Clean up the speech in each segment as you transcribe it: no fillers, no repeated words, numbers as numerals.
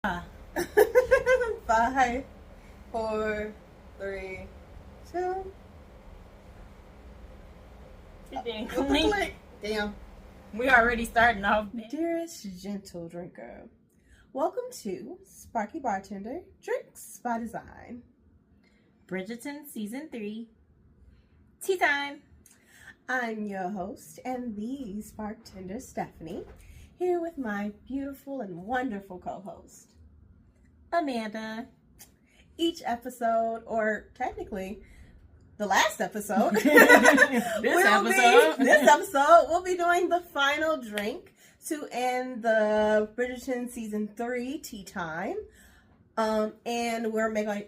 5, 4, 3, 2. It didn't click. Damn. We already starting off. Dearest gentle drinker, welcome to Sparky Bartender, Drinks by Design. Bridgerton Season 3. Tea time. I'm your host and the bartender Stephanie, here with my beautiful and wonderful co-host, Amanda. Each episode, or technically the last episode, This episode, we'll be doing the final drink to end the Bridgerton Season 3 tea time. And we're making...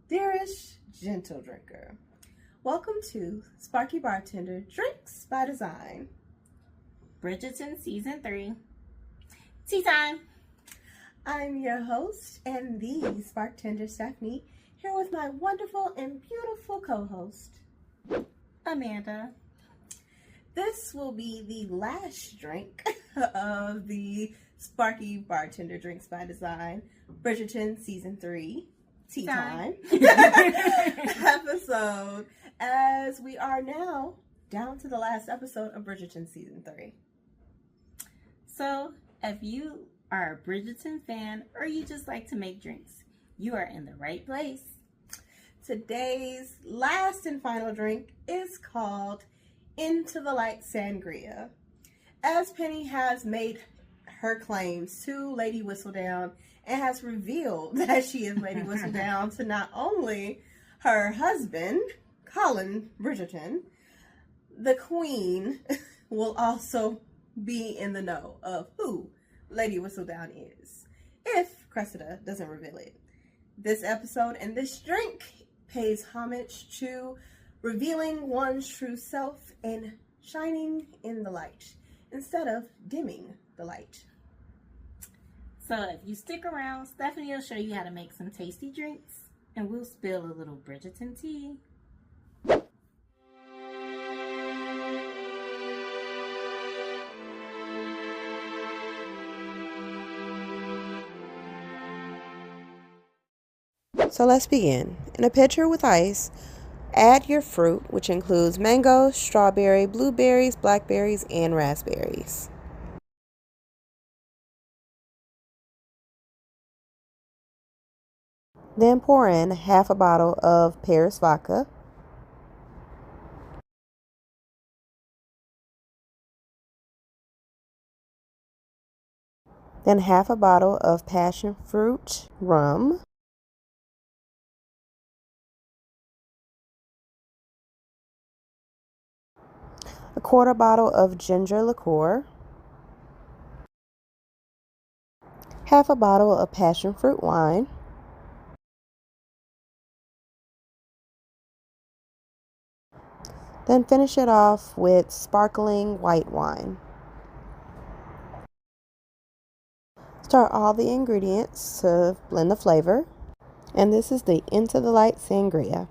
Dearest gentle drinker, welcome to Sparky Bartender, Drinks by Design. Bridgerton Season 3. Tea time. I'm your host and the bartender Stephanie, here with my wonderful and beautiful co-host, Amanda. This will be the last drink of the Sparky Bartender Drinks by Design Bridgerton Season 3 Tea Time episode, as we are now down to the last episode of Bridgerton Season 3. So, if you are a Bridgerton fan or you just like to make drinks, you are in the right place. Today's last and final drink is called Into the Light Sangria. As Penny has made her claims to Lady Whistledown and has revealed that she is Lady Whistledown to not only her husband, Colin Bridgerton, the Queen will also be in the know of who Lady Whistledown is, if Cressida doesn't reveal it. This episode and this drink pays homage to revealing one's true self and shining in the light instead of dimming the light. So if you stick around, Stephanie will show you how to make some tasty drinks, and we'll spill a little Bridgerton tea. So let's begin. In a pitcher with ice, add your fruit, which includes mango, strawberry, blueberries, blackberries, and raspberries. Then pour in half a bottle of Paris vodka, then half a bottle of passion fruit rum, a quarter bottle of ginger liqueur, half a bottle of passion fruit wine, then finish it off with sparkling white wine. Stir all the ingredients to blend the flavor, and this is the Into the Light Sangria.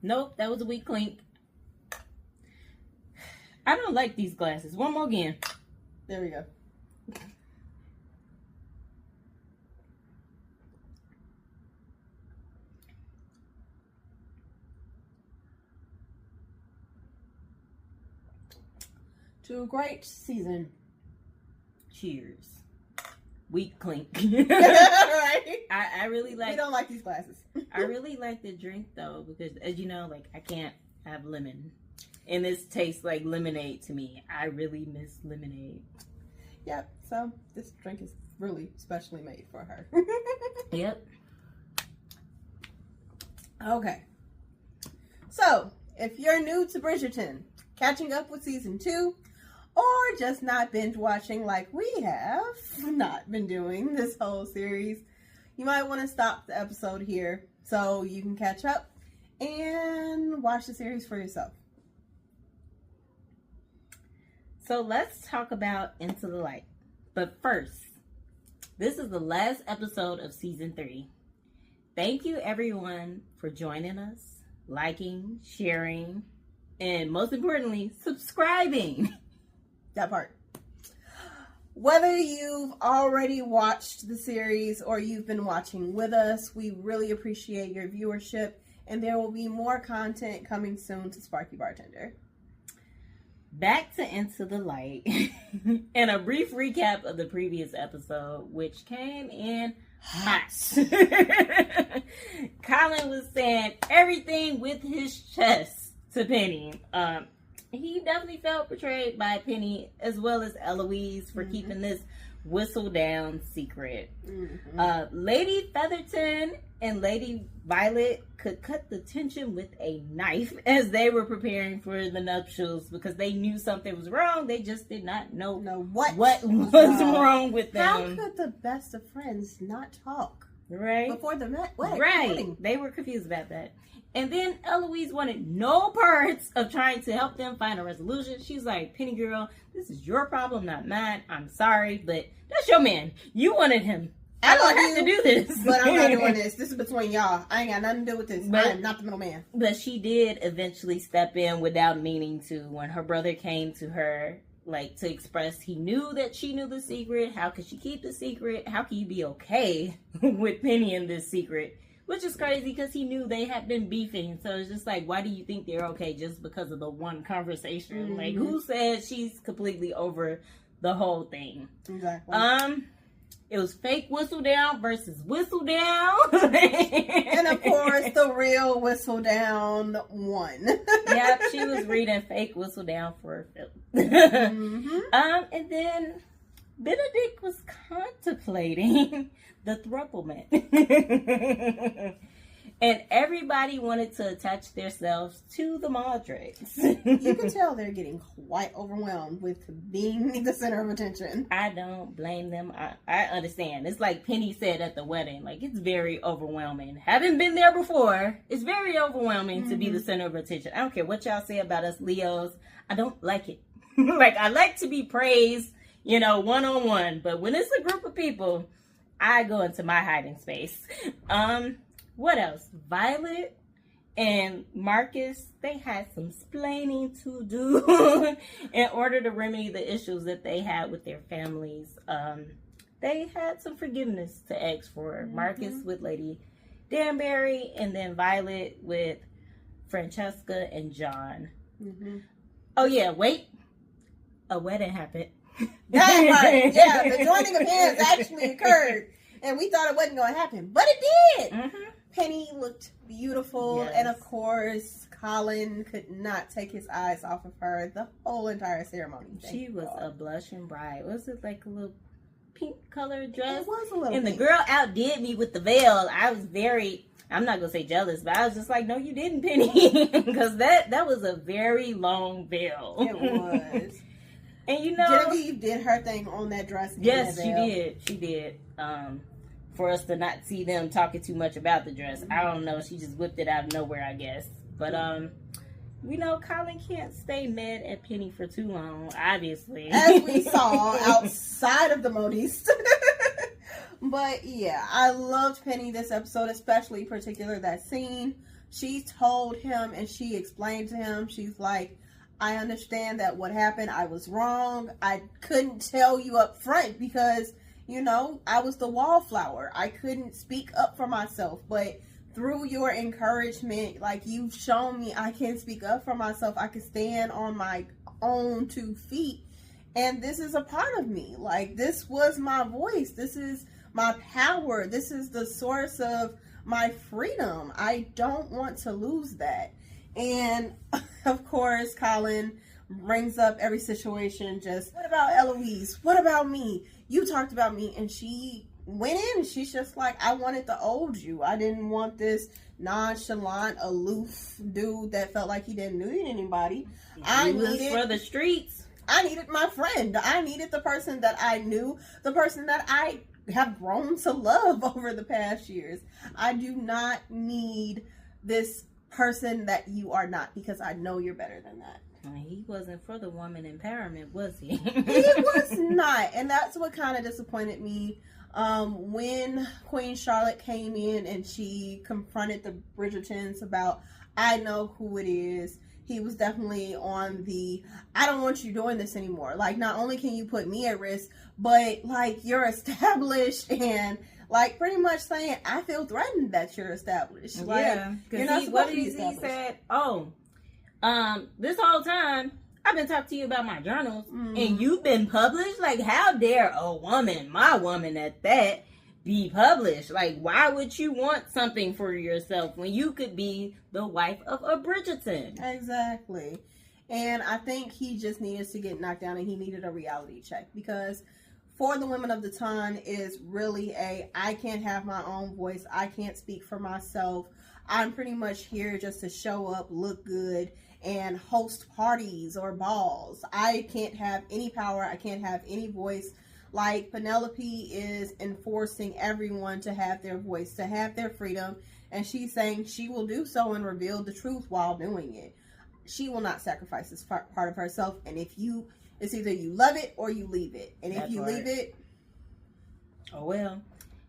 Nope, that was a weak clink. I don't like these glasses. One more again. There we go. To a great season. Cheers. Weak clink. Right? I really like. We don't like these glasses. I really like the drink though, because as you know, like I can't have lemon, and this tastes like lemonade to me. I really miss lemonade. Yep. So this drink is really specially made for her. Yep. Okay. So if you're new to Bridgerton, catching up with season 2, or just not binge watching like we have not been doing this whole series, you might want to stop the episode here so you can catch up and watch the series for yourself. So let's talk about Into the Light. But first, This is the last episode of season 3. Thank you, everyone, for joining us, liking, sharing, and most importantly, subscribing. That part. Whether you've already watched the series or you've been watching with us, we really appreciate your viewership, and there will be more content coming soon to Sparky Bartender. Back to Into the Light and a brief recap of the previous episode, which came in hot. Colin was saying everything with his chest to Penny. He definitely felt betrayed by Penny as well as Eloise for keeping this whistle down secret. Lady Featherton and Lady Violet could cut the tension with a knife as they were preparing for the nuptials because they knew something was wrong. They just did not know what was wrong with them. How could the best of friends not talk? Right. Before the wedding. Right. They were confused about that. And then Eloise wanted no parts of trying to help them find a resolution. She's like, Penny girl, this is your problem, not mine. I'm sorry, but that's your man. You wanted him. I don't have to do this. But I'm not doing this. This is between y'all. I ain't got nothing to do with this. I am not the middleman. But she did eventually step in without meaning to. When her brother came to her, like, to express he knew that she knew the secret. How could she keep the secret? How can you be okay with Penny in this secret? Which is crazy because he knew they had been beefing. So it's just like, why do you think they're okay just because of the one conversation? Like, who said she's completely over the whole thing? Exactly. It was fake whistle down versus whistle down. And of course, the real whistle down won. Yep, she was reading fake whistle down for Philip. And then Benedict was contemplating the thrupplement. And everybody wanted to attach themselves to the Maldricks. You can tell they're getting quite overwhelmed with being the center of attention. I don't blame them. I understand. It's like Penny said at the wedding. Like, it's very overwhelming. Having been there before, it's very overwhelming to be the center of attention. I don't care what y'all say about us Leos. I don't like it. Like, I like to be praised, one-on-one. But when it's a group of people, I go into my hiding space. What else? Violet and Marcus, they had some splaining to do in order to remedy the issues that they had with their families. They had some forgiveness to ask for. Marcus with Lady Danbury, and then Violet with Francesca and John. Oh yeah, wait. A wedding happened. That part, yeah, the joining of hands actually occurred. And we thought it wasn't going to happen, but it did. Penny looked beautiful, and of course, Colin could not take his eyes off of her the whole entire ceremony. She was a blushing bride. Was it like a little pink colored dress? It was a little And pink. the girl outdid me with the veil. I was I'm not going to say jealous, but I was just like, no, you didn't, Penny. Because that was a very long veil. It was. And Genevieve did her thing on that dress. Yes, she did. She did. For us to not see them talking too much about the dress. I don't know. She just whipped it out of nowhere, I guess. But, Colin can't stay mad at Penny for too long, obviously. As we saw outside of the modiste. But, yeah, I loved Penny this episode, especially particular that scene. She told him and she explained to him, she's like, I understand that what happened, I was wrong. I couldn't tell you up front because I was the wallflower. I couldn't speak up for myself. But through your encouragement, like, you've shown me I can speak up for myself. I can stand on my own 2 feet. And this is a part of me. Like, this was my voice. This is my power. This is the source of my freedom. I don't want to lose that. And, of course, Colin brings up every situation. Just, what about Eloise? What about me? You talked about me. And she went in. She's just like, I wanted the old you. I didn't want this nonchalant, aloof dude that felt like he didn't need anybody. I needed for the streets. I needed my friend. I needed the person that I knew, the person that I have grown to love over the past years. I do not need this person that you are not, because I know you're better than that. He wasn't for the woman empowerment, was he? He was not, and that's what kind of disappointed me When Queen Charlotte came in and she confronted the Bridgertons about, I know who it is, he was definitely on the, I don't want you doing this anymore. Like, not only can you put me at risk, but like, you're established, and like pretty much saying, I feel threatened that you're established. Like, yeah, because what did he said? Oh, this whole time I've been talking to you about my journals, and you've been published. Like, how dare a woman, my woman at that, be published? Like, why would you want something for yourself when you could be the wife of a Bridgerton? Exactly. And I think he just needed to get knocked down, and he needed a reality check, because for the women of the time, it is really I can't have my own voice. I can't speak for myself. I'm pretty much here just to show up, look good, and host parties or balls. I can't have any power. I can't have any voice. Like, Penelope is enforcing everyone to have their voice, to have their freedom, and she's saying she will do so and reveal the truth while doing it. She will not sacrifice this part of herself, and it's either you love it or you leave it. And if you leave it, oh well.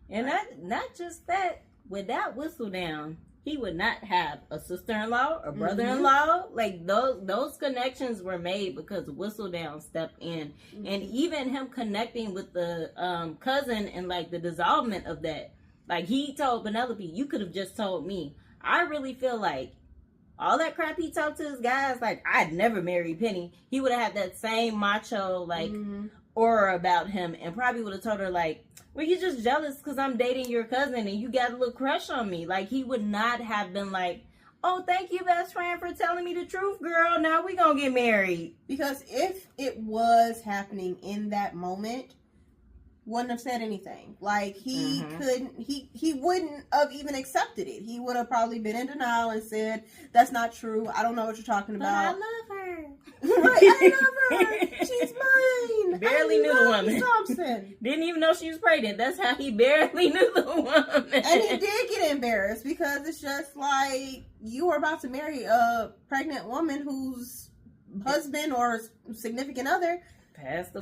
And not just that, without Whistledown, he would not have a sister-in-law or brother-in-law. Like, those connections were made because Whistledown stepped in. And even him connecting with the cousin and like the dissolvement of that. Like, he told Penelope, you could have just told me. I really feel like all that crap he talked to his guys, like, I'd never marry Penny. He would have had that same macho, like, aura about him, and probably would have told her, like, well, you're just jealous because I'm dating your cousin and you got a little crush on me. Like, he would not have been like, oh, thank you, best friend, for telling me the truth, girl. Now we gonna get married. Because if it was happening in that moment, wouldn't have said anything. Like, he wouldn't have even accepted it. He would have probably been in denial and said, that's not true. I don't know what you're talking about. But I love her. Right, I love her. She's mine. Barely knew the woman. Thompson. Didn't even know she was pregnant. That's how he barely knew the woman. And he did get embarrassed because it's just like, you were about to marry a pregnant woman whose husband or significant other passed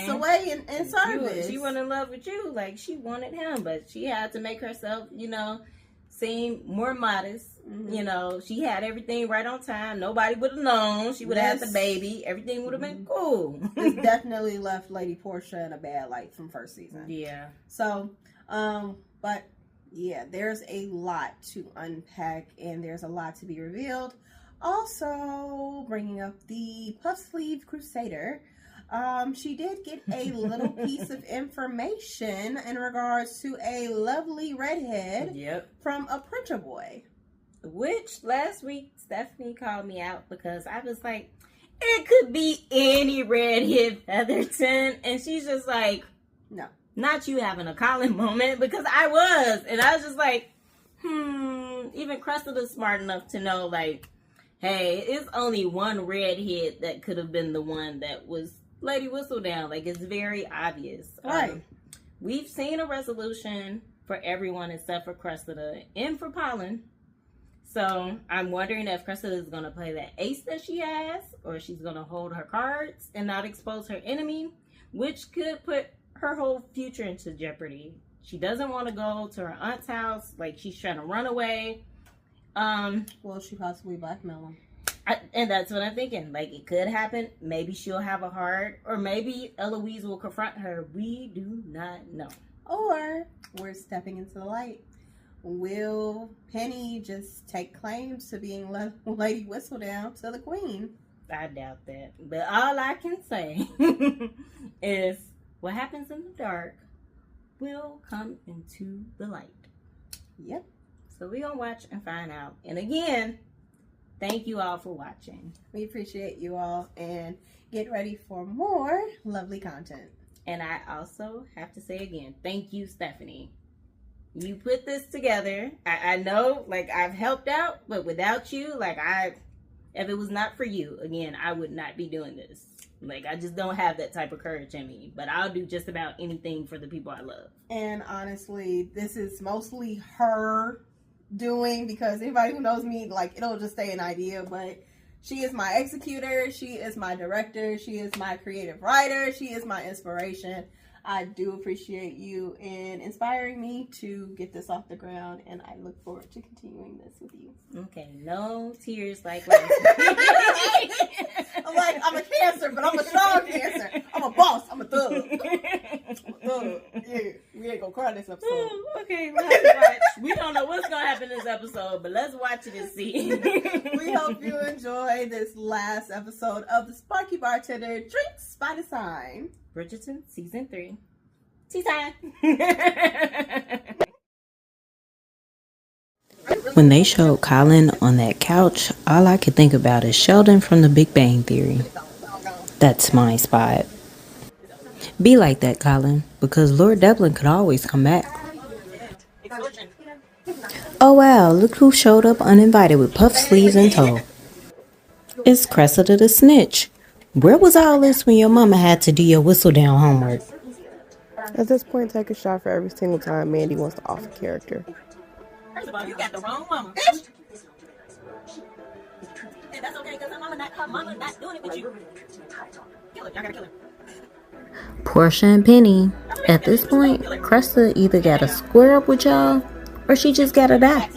away in service. She wasn't in love with you. Like, she wanted him, but she had to make herself, seem more modest. She had everything right on time. Nobody would have known. She would have had the baby. Everything would have been cool. This definitely left Lady Portia in a bad light from first season. Yeah. So, but yeah, there's a lot to unpack, and there's a lot to be revealed. Also, bringing up the Puff Sleeve Crusader. She did get a little piece of information in regards to a lovely redhead from a printer boy. Which last week Stephanie called me out because I was like, it could be any redhead Featherton, and she's just like, no, not you having a Colin moment, because I was, and I was just like, even Cressida's smart enough to know, like, hey, it's only one redhead that could have been the one that was Lady Whistledown. Like, it's very obvious. Right. We've seen a resolution for everyone except for Cressida and for Pollen. So I'm wondering if Cressida is going to play that ace that she has, or she's going to hold her cards and not expose her enemy, which could put her whole future into jeopardy. She doesn't want to go to her aunt's house. Like, she's trying to run away. Will she possibly blackmail him? And that's what I'm thinking. Like, it could happen. Maybe she'll have a heart, or maybe Eloise will confront her. We do not know. Or we're stepping into the light. Will Penny just take claims to being Lady Whistledown to the Queen? I doubt that. But all I can say is what happens in the dark will come into the light. Yep. So we're going to watch and find out. And again, thank you all for watching. We appreciate you all, and get ready for more lovely content. And I also have to say again, thank you, Stephanie. You put this together. I know, like, I've helped out, but without you, like, if it was not for you, again, I would not be doing this. Like, I just don't have that type of courage in me. But I'll do just about anything for the people I love. And honestly, this is mostly her doing, because anybody who knows me, like, it'll just stay an idea, but she is my executor, she is my director, she is my creative writer, she is my inspiration. I do appreciate you in inspiring me to get this off the ground, and I look forward to continuing this with you. Okay, no tears like I'm a cancer, but I'm a strong cancer. I'm a boss. I'm a thug. Yeah, we ain't gonna cry this episode. Okay, we'll have to watch. We don't know what's gonna happen this episode, but let's watch it and see. We hope you enjoy this last episode of the Sparky Bartender-Drinks by Design. Bridgerton season 3. Tea time. When they showed Colin on that couch, all I could think about is Sheldon from The Big Bang Theory. That's my spot. Be like that, Colin, because Lord Devlin could always come back. Oh wow, look who showed up uninvited with puff sleeves and tow. It's Cressida the Snitch. Where was all this when your mama had to do your whistle down homework? At this point, take a shot for every single time Mandy wants to off a character. First of all, you got the wrong mama, bitch. And that's okay, because her mama not doing it with you. Kill her, y'all gotta kill her. Portia and Penny. At this point, Cressida either gotta square up with y'all, or she just gotta die.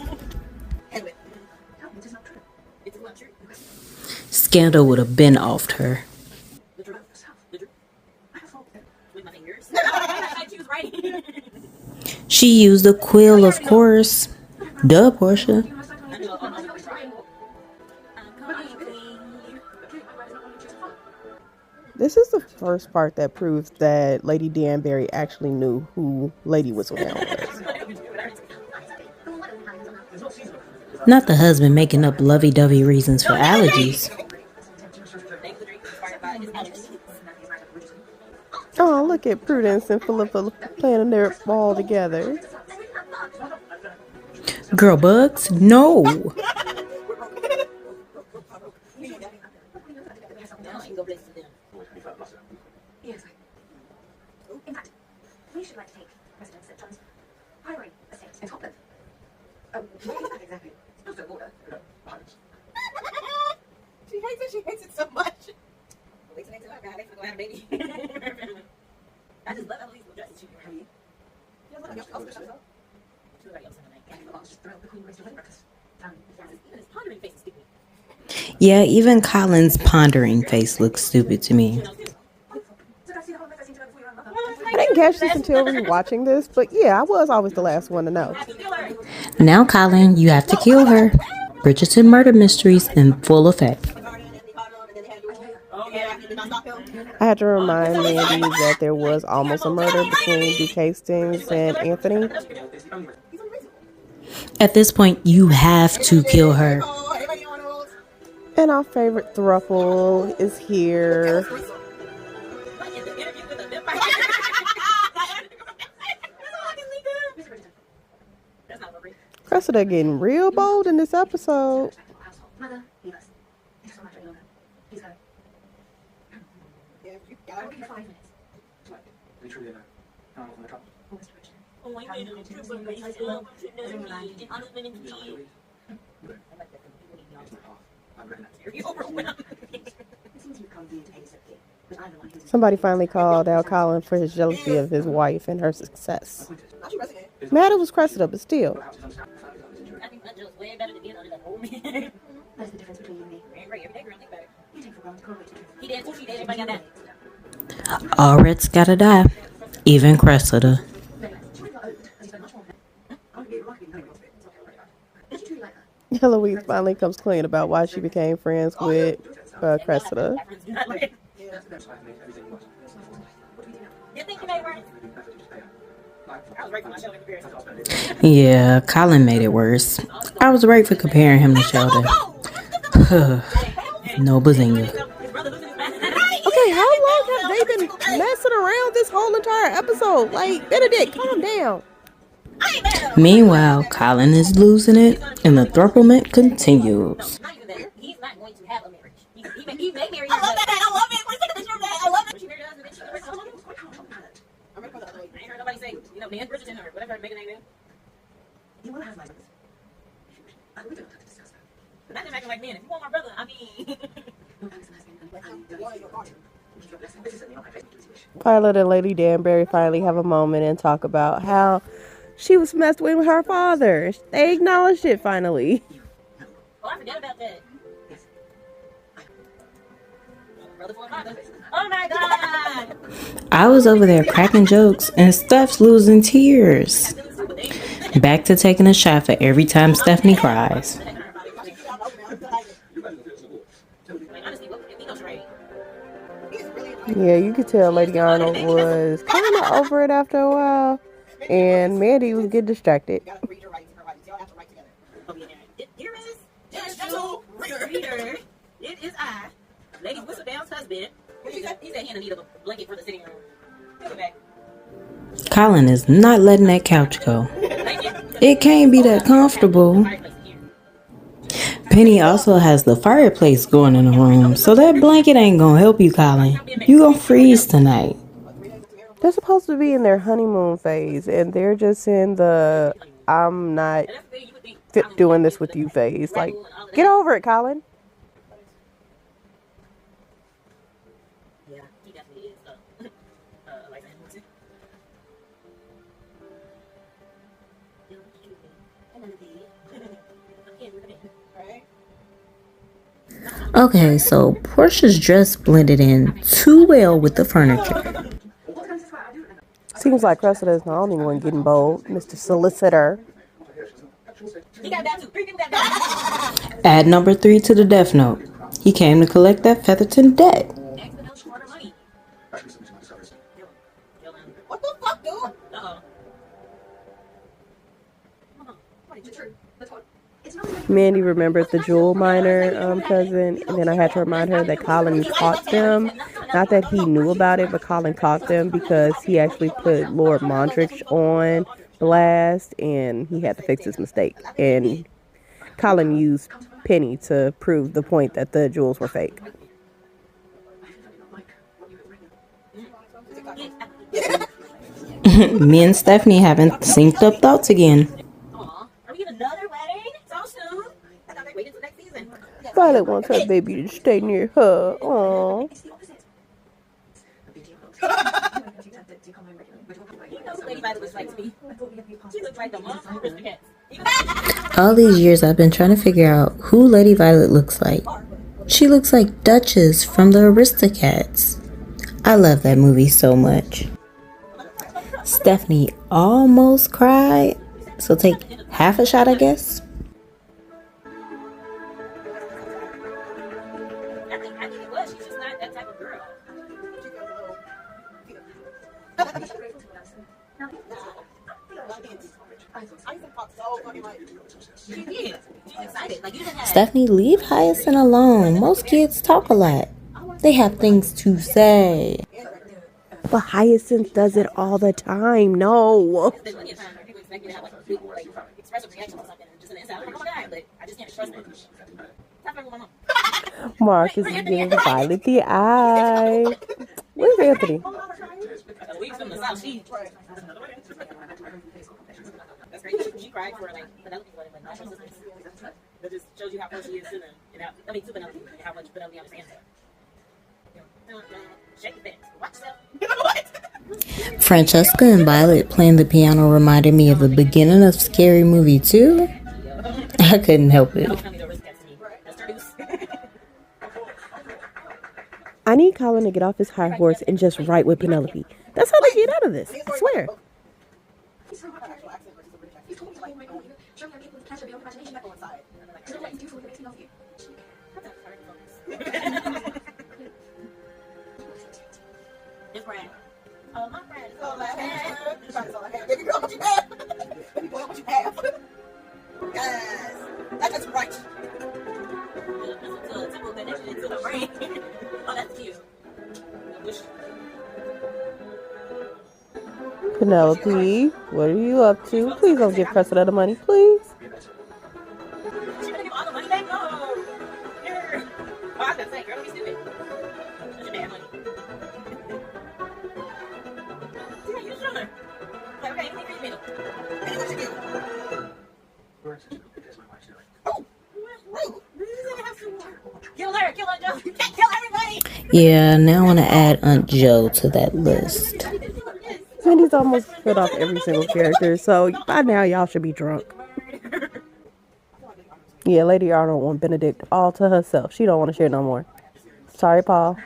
Scandal would have been offed her. She used a quill, of course. Duh, Portia. This is the first part that proves that Lady Danbury actually knew who Lady Whistledown was. Not the husband making up lovey-dovey reasons for allergies. Oh, look at Prudence and Philippa playing their ball together. Girl bugs? No. She hates it so much. I just love Emily's dresses she Yeah, even Colin's pondering face looks stupid to me. I didn't catch this until we were watching this, but yeah, I was always the last one to know. Now, Colin, you have to kill her. Bridgerton murder mysteries in full effect. I had to remind Mandy that there was almost a murder between Duke Hastings and Anthony. At this point, you have to kill her. And our favorite throuple is here. Cressida getting real bold in this episode. Somebody finally called out Colin for his jealousy of his wife and her success. Mad it was Cressida, but still. That's the difference between you and me. All Reds gotta die. Even Cressida. Eloise finally comes clean about why she became friends with Cressida. Yeah, Colin made it worse. I was right for comparing him to Sheldon. No bazinga. Okay, how long have they been messing around this whole entire episode? Like, Benedict, calm down. Meanwhile, Colin is losing it, and the thrupplement continues. He's not going to have a marriage. He may marry her. I love that. I love it. Let's take a picture of that. I love it. When she married her husband, she was I'm ready for that. I ain't heard nobody say, Nan Bridgerton or whatever her bigger name is. He will have my brothers. We don't have to discuss that. But not just acting like men. If you want my brother, I mean. Violet and Lady Danbury finally have a moment and talk about how she was messed with her father. They acknowledged it finally. Oh, I forgot about that. Oh my God! I was over there cracking jokes and Steph's losing tears. Back to taking a shot for every time Stephanie cries. Yeah, you could tell Lady Arnold was kind of over it after a while, and Mandy was getting distracted. It is I, Lady Whistledown's husband. He said he had a need of a blanket for the sitting room. Give it back. Colin is not letting that couch go. It can't be that comfortable. Penny also has the fireplace going in the room, so that blanket ain't gonna help you, Colin. You gonna freeze tonight. They're supposed to be in their honeymoon phase, and they're just in the I'm not doing this with you phase. Like, get over it, Colin. Yeah, he definitely is. Like that. Okay, so Portia's dress blended in too well with the furniture. Seems like Cressida's the only one getting bold, Mr. Solicitor. Add number 3 to the death note. He came to collect that Featherton debt. What the fuck, dude? Uh-oh. Mandy remembered the jewel miner cousin, and then I had to remind her that Colin caught them. Not that he knew about it, but Colin caught them because he actually put Lord Mondrick on blast, and he had to fix his mistake. And Colin used Penny to prove the point that the jewels were fake. Me and Stephanie haven't synced up thoughts again. Aw, are we in another wedding? So soon? I thought they waited till next season. Violet wants her baby to stay near her. Aww. You know who Lady Violet was like to me. She looked like the mom from Bridgerton. All these years I've been trying to figure out who Lady Violet looks like. She looks like Duchess from the Aristocats. I love that movie so much. Stephanie almost cried, so take half a shot, I guess. I think it was. She's just not that type of girl. She did. She's excited. Like, you didn't have. Stephanie, leave Hyacinth alone. Most kids talk a lot. They have things to say. But Hyacinth does it all the time. No. Marcus is giving Violet the eye. Where's Anthony? That's crazy. She cried for like Penelope's wedding, like not her sisters. That just shows you how close she is to them. And how, I mean, to Penelope, and how much Penelope understands her. Shake your fence. Watch yourself. Francesca and Violet playing the piano reminded me of the beginning of Scary Movie 2. I couldn't help it. I need Colin to get off his high horse and just write with Penelope. That's how they get out of this. I swear. My friend. Baby girl, what you have? Baby boy, what you have? Yes. That is right. To the brain. Oh, that's cute. Penelope, what are you up to? Please don't give Cressida the money, please. She gonna give all the money back? No. Here. Oh, I was gonna say, girl, don't be stupid. That's your bad money. Yeah, you sure? Like, okay, anything for you, baby. Hey, what you do? Oh, rude. Kill her, Joe. You can't kill everybody. Yeah, now I want to add Aunt Joe to that list. Cindy's almost put off every single character, so by now y'all should be drunk. Yeah, Lady Arnold want Benedict all to herself. She don't want to share no more. Sorry, Paul.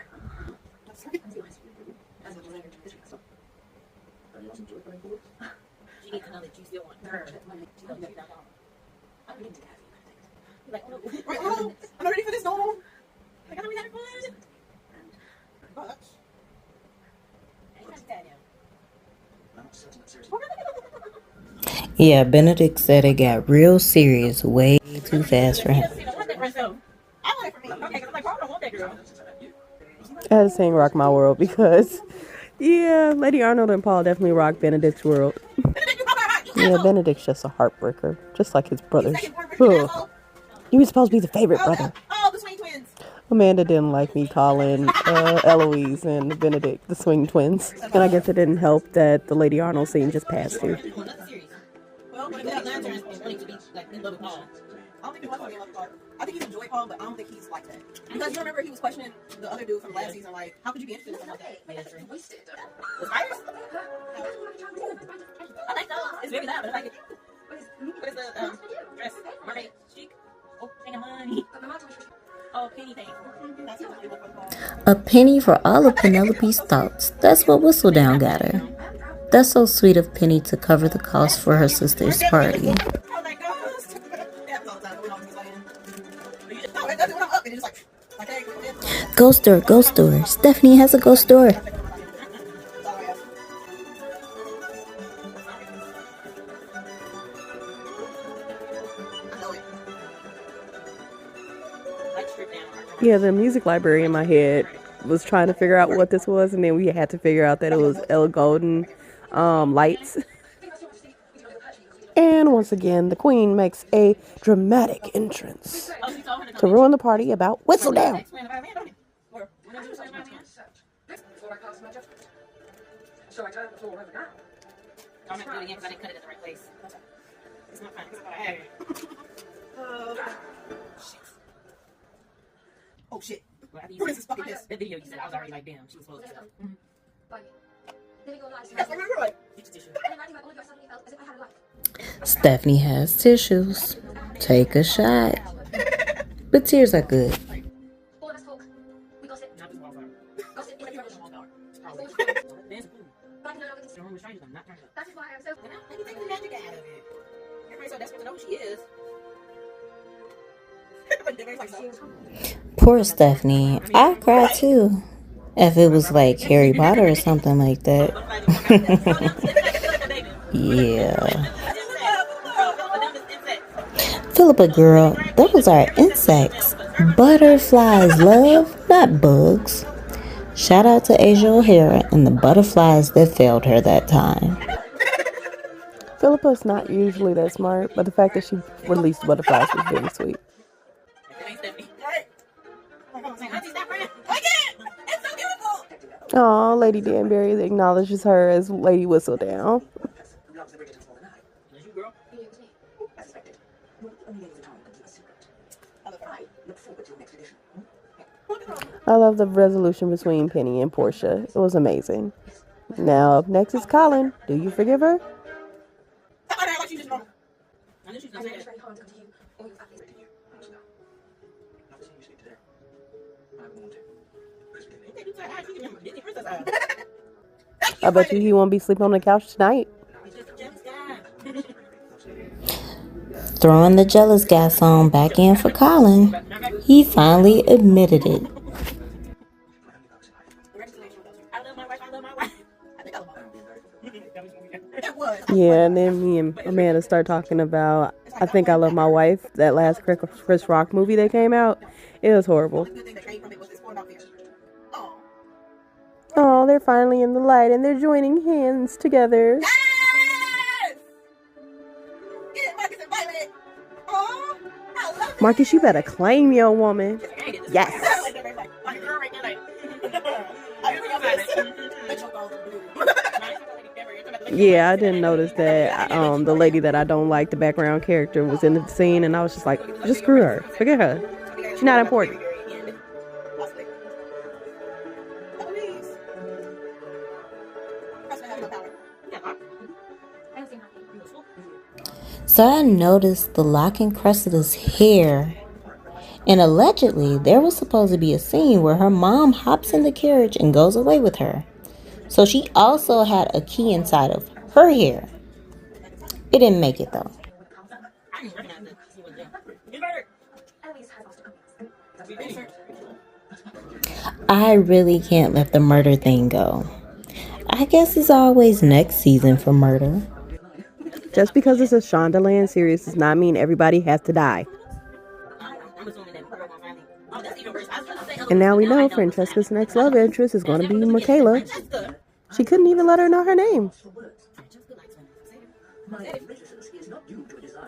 I'm not ready for this no more. Like, I don't really have fun. Yeah, Benedict said it got real serious way too fast for him. I had to sing Rock My World because, yeah, Lady Arnold and Paul definitely rock Benedict's world. Yeah, Benedict's just a heartbreaker, just like his brothers. Ugh. You were supposed to be the favorite brother. Oh, the Swing Twins. Amanda didn't like me calling Eloise and Benedict the Swing Twins. And I guess it didn't help that the Lady Arnold scene just passed through. Well, when that lanterns is wanting to be like in love with Paul. I don't think he wants to be in love with Paul. I think he's enjoyed Paul, but I don't think he's like that. Because you remember he was questioning the other dude from last season, like, how could you be interested in something like that? The spiders? I like those. It's very loud, but I like it. What is the dress? Mermaid chic? Oh, hang on money. Oh, penny thing. A penny for all of Penelope's thoughts. That's what Whistledown got her. That's so sweet of Penny to cover the cost for her sister's party. Ghost door, ghost door. Stephanie has a ghost door. Yeah, the music library in my head was trying to figure out what this was, and then we had to figure out that it was El Golden Lights. And once again, the Queen makes a dramatic entrance to ruin the party about Whistledown. I'm not doing it because I didn't cut it in the right place. It's not fun. It's what I have. Oh shit. Well, this is fucking this. That video you said, I was already like, damn, she was supposed to tell. Stephanie has tissues. Take a shot. But tears are good. Poor Stephanie. I cried too. If it was like Harry Potter or something like that. Yeah. Philippa girl, those are insects. Butterflies, love, not bugs. Shout out to Asia O'Hara and the butterflies that failed her that time. Philippa's not usually that smart, but the fact that she released butterflies was very sweet. Aw, Lady Danbury acknowledges her as Lady Whistledown. I love the resolution between Penny and Portia. It was amazing. Now up next is Colin. Do you forgive her? I bet you he won't be sleeping on the couch tonight. Throwing the jealous guy song back in for Colin. He finally admitted it. Yeah, and then me and Amanda start talking about I Think I Love My Wife, that last Chris Rock movie that came out. It was horrible. Oh, they're finally in the light and they're joining hands together. Yes! Marcus, you better claim your woman. Yes. Yeah, I didn't notice that the lady that I don't like, the background character, was in the scene, and I was just like, just screw her. Forget her. She's not important. So I noticed the lock in Cressida's hair. And allegedly, there was supposed to be a scene where her mom hops in the carriage and goes away with her. So she also had a key inside of her hair. It didn't make it though. I really can't let the murder thing go. I guess it's always next season for murder. Just because it's a Shondaland series does not mean everybody has to die. And now we know Francesca's next love interest is going to be Michaela. She couldn't even let her know her name.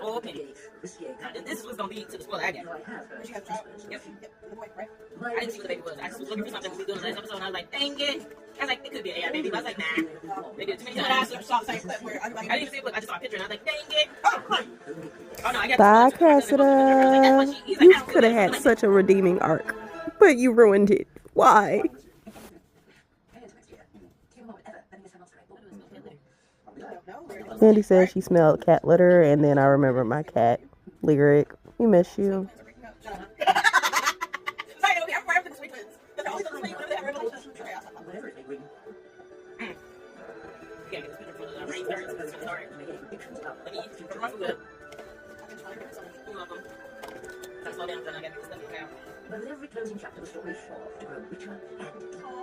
Oh, okay. This was gonna be to the spoiler I got. Yep. I didn't see what the baby was. I just was looking for something we doing the last episode, and I was like, dang it. I was like, it could be an AI baby. But I was like, nah. They did too many times. I didn't see it, but I just saw a picture, and I was like, dang it. Oh no, I got Bye, Cressida. You could have had such a redeeming arc, but you ruined it. Why? Andy says she smelled cat litter, and then I remember my cat, Lyric. We miss you.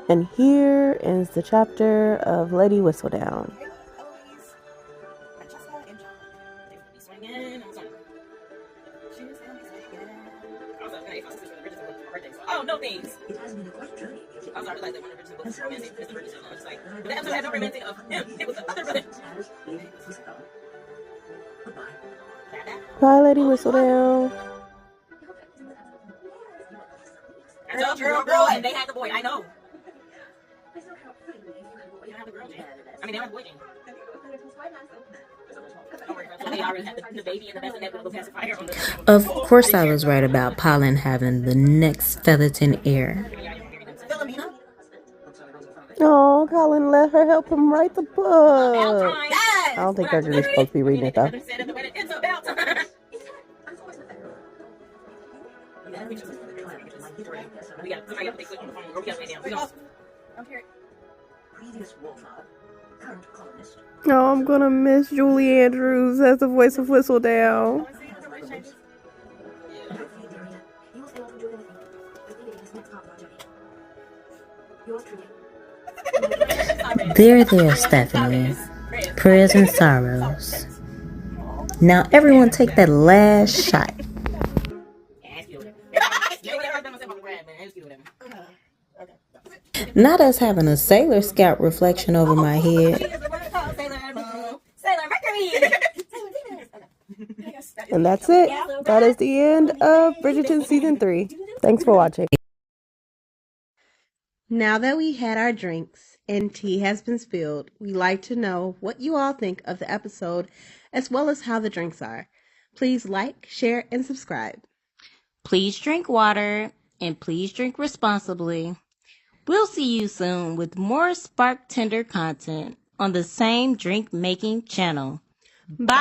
And here is the chapter of Lady Whistledown. Oh, no thanks. I was sorry, like that one of the Bridgerton books was romantic. It's the Bridgerton. I was like, but that episode had no romantic of him. It was the other brother. Bye, Lady Whistledown. Girl, and they had the boy. I know. They don't have the girl yet. I mean, they don't have the boy yet. Of course I was right about Pollen having the next Featherton heir. Oh, Colin let her help him write the book. I don't think they're really supposed to be reading it though. Oh, I'm gonna miss Julie Andrews as the voice of Whistledown. There, Stephanie. Prayers and sorrows. Now everyone take that last shot. Not us having a Sailor Scout reflection over my head. And that's it. That is the end of Bridgerton Season 3. Thanks for watching. Now that we had our drinks and tea has been spilled, we'd like to know what you all think of the episode as well as how the drinks are. Please like, share, and subscribe. Please drink water and please drink responsibly. We'll see you soon with more Spark Tender content on the same drink making channel. Bye.